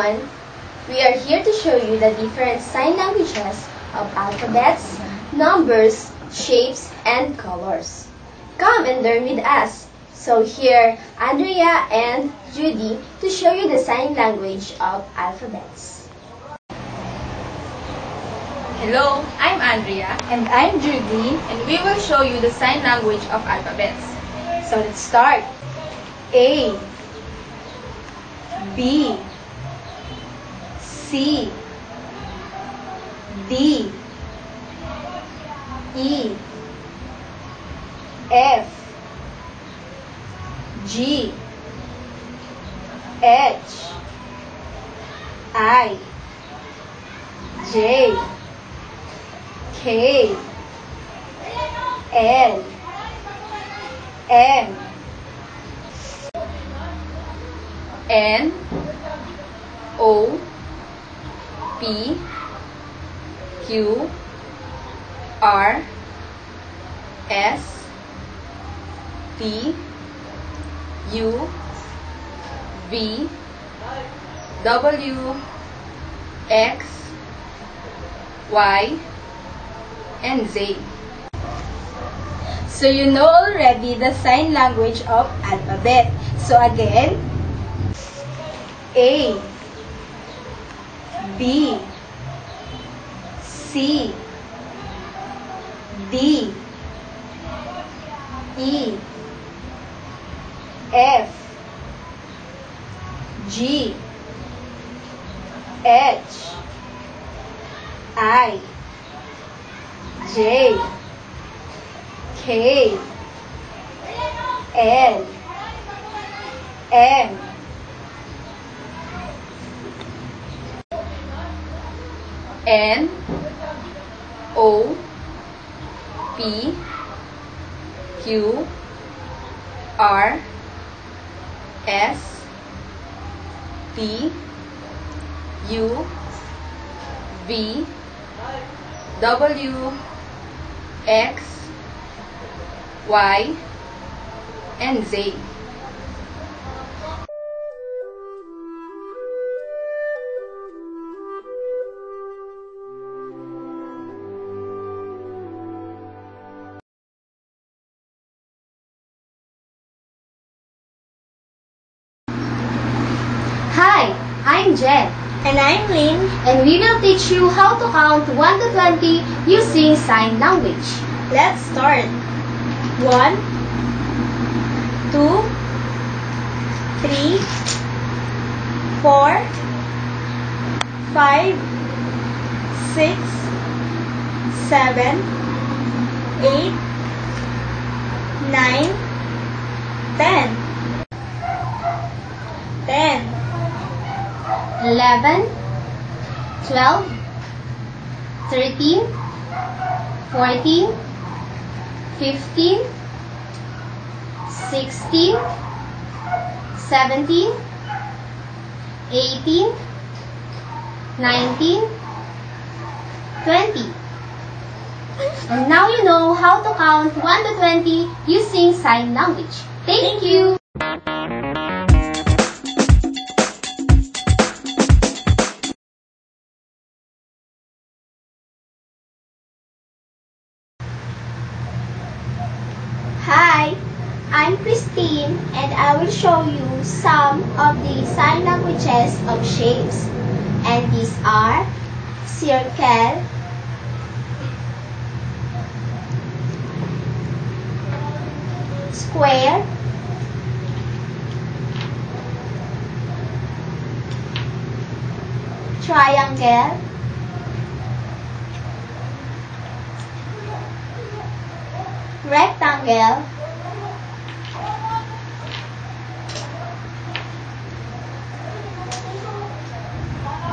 everyone! We are here to show you the different sign languages of alphabets, numbers, shapes, and colors. Come and learn with us. So here, Andrea and Judy to show you the sign language of alphabets. Hello, I'm Andrea. And I'm Judy. And we will show you the sign language of alphabets. So let's start. A, B, C, D, E, F, G, H, I, J, K, L, M, N, O, P, Q, R, S, T, U, V, W, X, Y, and Z. So you know already the sign language of alphabet. So again, A, B, C, D, E, F, G, H, I, J, K, L, M, N, O, P, Q, R, S, T, U, V, W, X, Y, and Z. Hi, I'm Jen. and I'm Lynn. And we will teach you how to count 1 to 20 using sign language. Let's start. 1, 2, 3, 4, 5, 6, 7, 8, 9, 10. 10, 11, 12, 13, 14, 15, 16, 17, 18, 19, 20. And now you know how to count 1 to 20 using sign language. Thank you! Hi, I'm Christine and I will show you some of the sign languages of shapes. And these are circle, square, triangle, rectangle,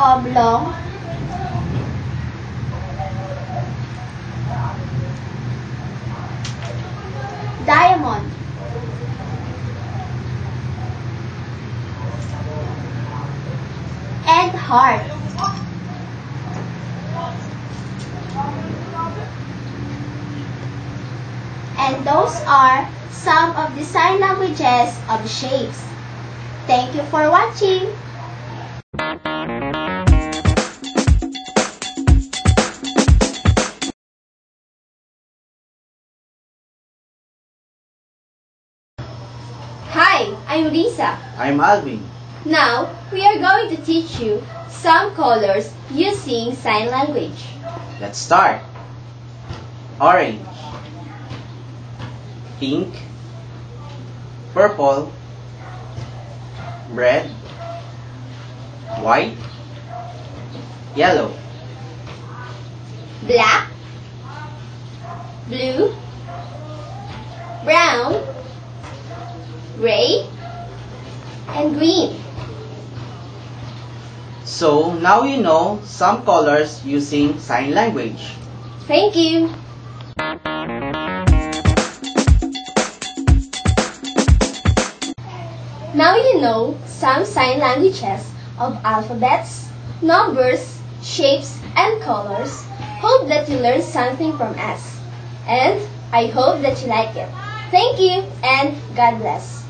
oblong, diamond, and heart. And those are some of the sign languages of shapes. Thank you for watching! Hi, I'm Risa. I'm Alvin. Now, we are going to teach you some colors using sign language. Let's start. Orange, pink, purple, red, white, yellow, Black, blue, brown, gray, and green. So now you know some colors using sign language. Thank you. Now you know some sign languages of alphabets, numbers, shapes, and colors. Hope that you learned something from us. And I hope that you like it. Thank you and God bless.